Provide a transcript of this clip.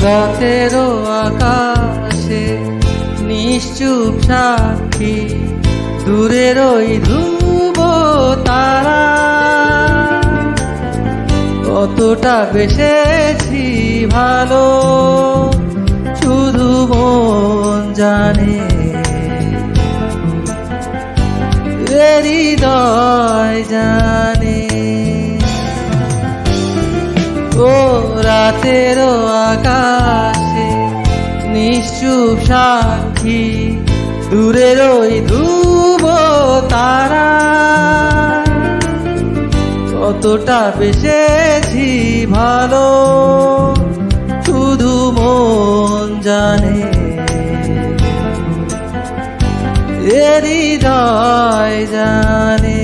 রাতেরও আকাশে নিশ্চুপ সাক্ষী, দূরের ওই ধ্রুব তারা। কতটা বেসেছি ভালো শুধু মন জানে, এ হৃদয় জানে। ও রাতেরও আকাশে নিশ্চুপ সাক্ষী, দূরের ওই ধ্রুব তারা। কতটা বেসেছি ভালো শুধু মন জানে, এ হৃদয় জানে।